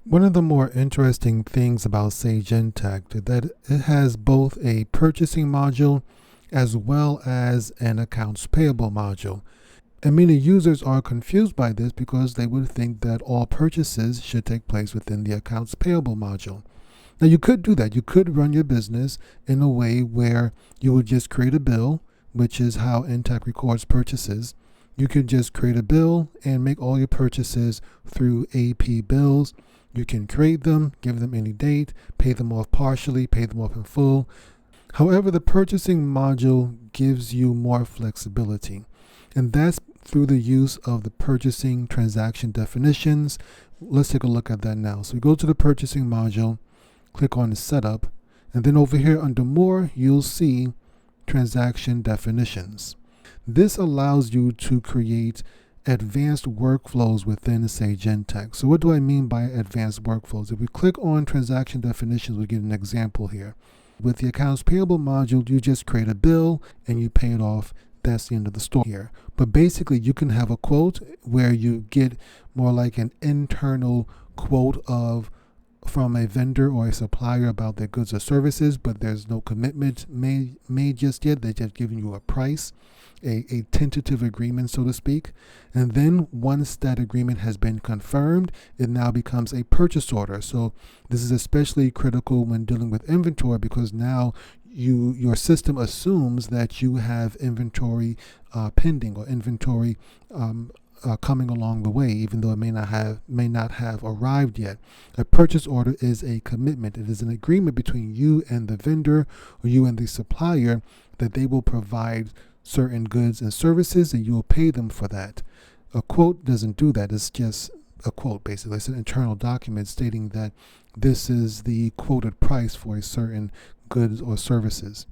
One of the more interesting things about Sage Intacct is that it has both a purchasing module as well as an accounts payable module. And many users are confused by this because they would think that all purchases should take place within the accounts payable module. Now you could do that. You could run your business in a way where you would just create a bill, which is how Intacct records purchases. You could just create a bill and make all your purchases through AP bills. You can create them, give them any date, pay them off partially, pay them off in full. However, the purchasing module gives you more flexibility, and that's through the use of the purchasing transaction definitions. Let's take a look at that now. So we go to the purchasing module, click on the setup, and then over here under more, you'll see transaction definitions. This allows you to create advanced workflows within Sage Intacct. So what do I mean by advanced workflows? If we click on transaction definitions, we get an example here. With the accounts payable module, you just create a bill and you pay it off. That's the end of the story here. But basically, you can have a quote where you get more like an internal quote from a vendor or a supplier about their goods or services, but there's no commitment made just yet. They're just giving you a price, a tentative agreement, so to speak. And then once that agreement has been confirmed, it now becomes a purchase order. So this is especially critical when dealing with inventory, because now your system assumes that you have inventory pending or inventory coming along the way, even though it may not have arrived yet. A purchase order is a commitment. It is an agreement between you and the vendor or you and the supplier that they will provide certain goods and services and you will pay them for that. A quote doesn't do that. It's just a quote, basically. It's an internal document stating that this is the quoted price for a certain goods or services.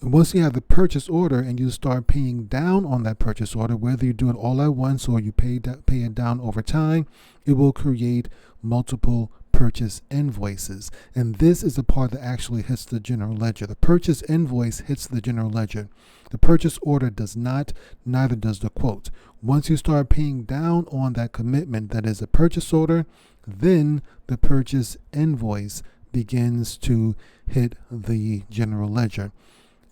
Once you have the purchase order and you start paying down on that purchase order, whether you do it all at once or you pay it down over time, it will create multiple purchase invoices. And this is the part that actually hits the general ledger. The purchase invoice hits the general ledger. The purchase order does not, neither does the quote. Once you start paying down on that commitment that is a purchase order, then the purchase invoice begins to hit the general ledger.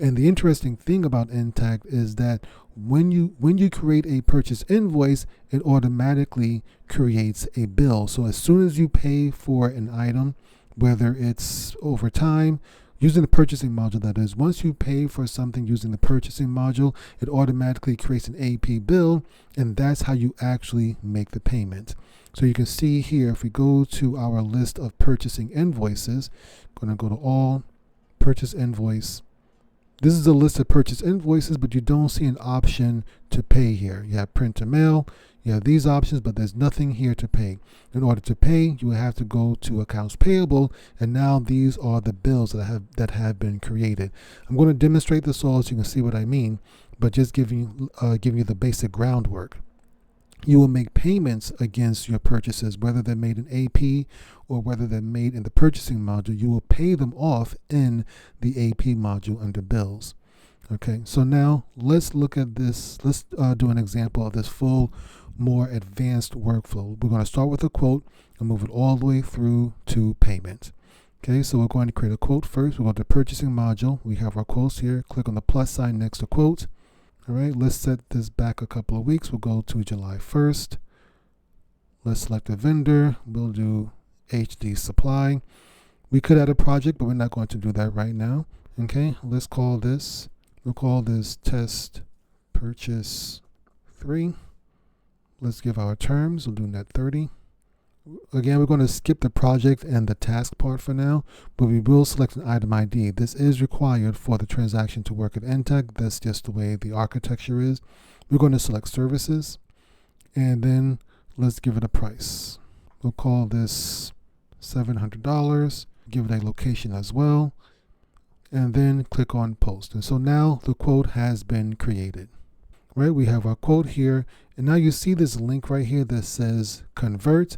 And the interesting thing about Intacct is that when you create a purchase invoice, it automatically creates a bill. So as soon as you pay for an item, whether it's over time, using the purchasing module, that is, once you pay for something using the purchasing module, it automatically creates an AP bill, and that's how you actually make the payment. So you can see here, if we go to our list of purchasing invoices, I'm going to go to all, purchase invoice. This is a list of purchase invoices, but you don't see an option to pay here. You have print to mail, you have these options, but there's nothing here to pay. In order to pay, you have to go to accounts payable, and now these are the bills that have been created. I'm going to demonstrate this all so you can see what I mean, but just giving you the basic groundwork. You will make payments against your purchases, whether they're made in AP or whether they're made in the purchasing module. You will pay them off in the AP module under bills. Okay, so now let's look at this. Let's do an example of this full, more advanced workflow. We're going to start with a quote and move it all the way through to payment. Okay, so we're going to create a quote first. We'll go to purchasing module. We have our quotes here. Click on the plus sign next to quote. All right, let's set this back a couple of weeks. We'll go to July 1st. Let's select a vendor. We'll do HD Supply. We could add a project, but we're not going to do that right now. Okay, we'll call this test purchase 3. Let's give our terms. We'll do net 30. Again, we're going to skip the project and the task part for now, but we will select an item ID. This is required for the transaction to work at Intacct. That's just the way the architecture is. We're going to select services, and then let's give it a price. We'll call this $700. Give it a location as well, and then click on post. And so now the quote has been created. Right, we have our quote here, and now you see this link right here that says convert.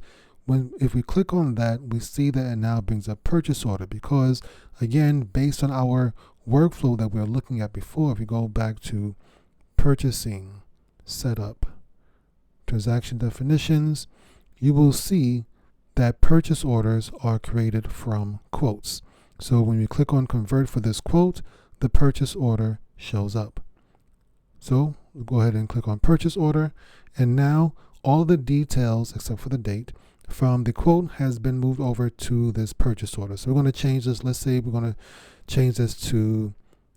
If we click on that, we see that it now brings up purchase order, because again, based on our workflow that we were looking at before, if we go back to purchasing, setup, transaction definitions, you will see that purchase orders are created from quotes. So when we click on convert for this quote, the purchase order shows up. So we'll go ahead and click on purchase order, and now all the details except for the date from the quote has been moved over to this purchase order. So we're going to change this. Let's say we're going to change this to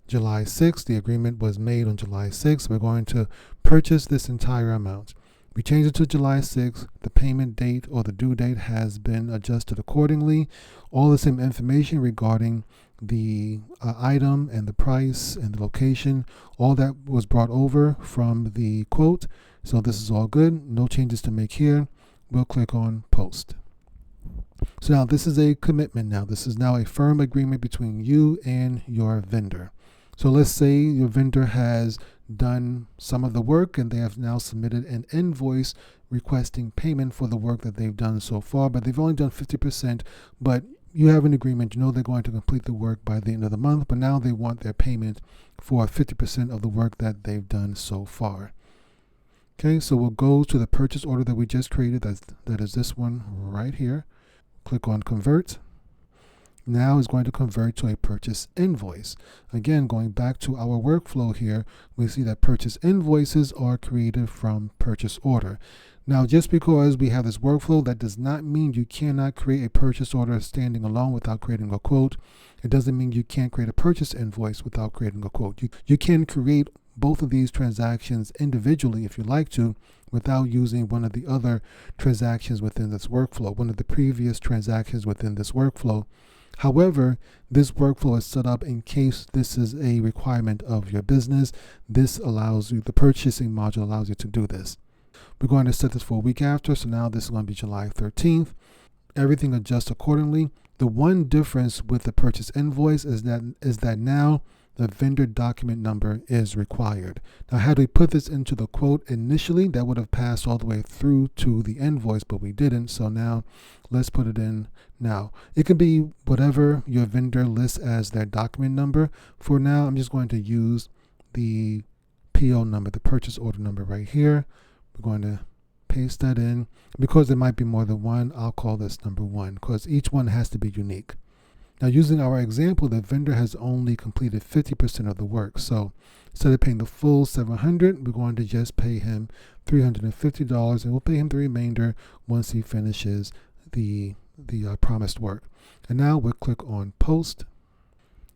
July 6th. The agreement was made on July 6th. We're going to purchase this entire amount. We change it to July 6th. The payment date or the due date has been adjusted accordingly. All the same information regarding the item and the price and the location, all that was brought over from the quote. So this is all good. No changes to make here. We'll click on post. So now this is a commitment now. This is now a firm agreement between you and your vendor. So let's say your vendor has done some of the work and they have now submitted an invoice requesting payment for the work that they've done so far, but they've only done 50%, but you have an agreement, you know they're going to complete the work by the end of the month, but now they want their payment for 50% of the work that they've done so far. Okay, so we'll go to the purchase order that we just created. That is this one right here. Click on convert. Now it's going to convert to a purchase invoice. Again, going back to our workflow here, we see that purchase invoices are created from purchase order. Now, just because we have this workflow, that does not mean you cannot create a purchase order standing alone without creating a quote. It doesn't mean you can't create a purchase invoice without creating a quote. You can create both of these transactions individually if you like to, without using one of the other transactions within this workflow, one of the previous transactions within this workflow. However, this workflow is set up in case this is a requirement of your business. This allows you, the purchasing module allows you to do this. We're going to set this for a week after, so now this is going to be July 13th. Everything adjusts accordingly. The one difference with the purchase invoice is that now the vendor document number is required. Now, had we put this into the quote initially, that would have passed all the way through to the invoice, but we didn't. So now let's put it in now. It can be whatever your vendor lists as their document number. For now, I'm just going to use the PO number, the purchase order number right here. We're going to paste that in. Because there might be more than one, I'll call this number 1 because each one has to be unique. Now, using our example, the vendor has only completed 50% of the work. So instead of paying the full $700, we're going to just pay him $350, and we'll pay him the remainder once he finishes the promised work. And now we'll click on post.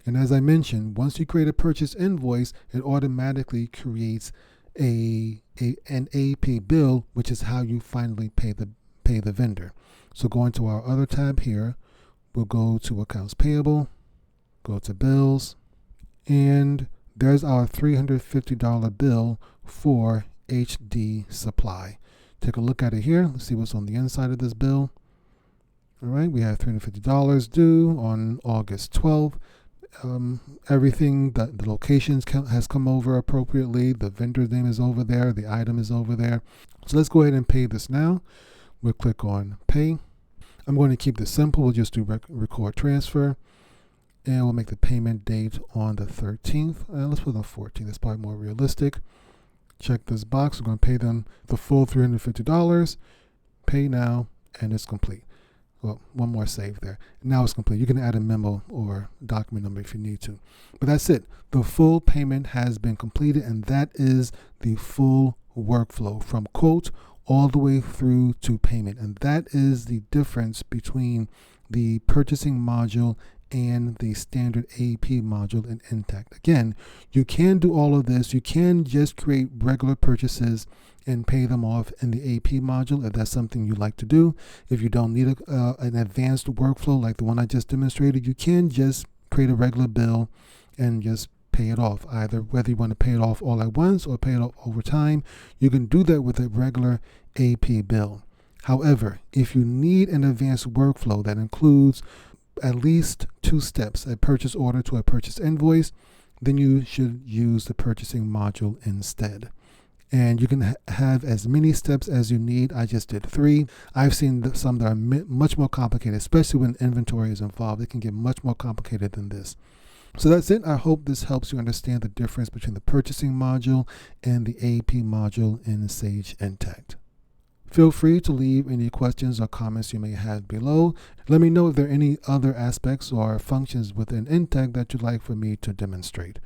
And as I mentioned, once you create a purchase invoice, it automatically creates an AP bill, which is how you finally pay the vendor. So going to our other tab here, we'll go to accounts payable, go to bills, and there's our $350 bill for HD Supply. Take a look at it here. Let's see what's on the inside of this bill. All right, we have $350 due on August 12th. Everything, the locations has come over appropriately. The vendor's name is over there. The item is over there. So let's go ahead and pay this now. We'll click on pay. I'm going to keep this simple. We'll just do record transfer, and we'll make the payment date on the 13th. Let's put on 14th. That's probably more realistic. Check this box. We're going to pay them the full $350. Pay now, and it's complete. Well, one more save there. Now it's complete. You can add a memo or document number if you need to. But that's it. The full payment has been completed, and that is the full workflow from quote all the way through to payment. And that is the difference between the purchasing module and the standard AP module in Intacct. Again, you can do all of this. You can just create regular purchases and pay them off in the AP module if that's something you like to do. If you don't need an advanced workflow like the one I just demonstrated, you can just create a regular bill and just pay it off. Either whether you want to pay it off all at once or pay it off over time, you can do that with a regular AP bill. However, if you need an advanced workflow that includes at least 2 steps, a purchase order to a purchase invoice, then you should use the purchasing module instead. And you can have as many steps as you need. I just did 3. I've seen some that are much more complicated, especially when inventory is involved. It can get much more complicated than this. So that's it. I hope this helps you understand the difference between the purchasing module and the AP module in Sage Intacct. Feel free to leave any questions or comments you may have below. Let me know if there are any other aspects or functions within Intacct that you'd like for me to demonstrate.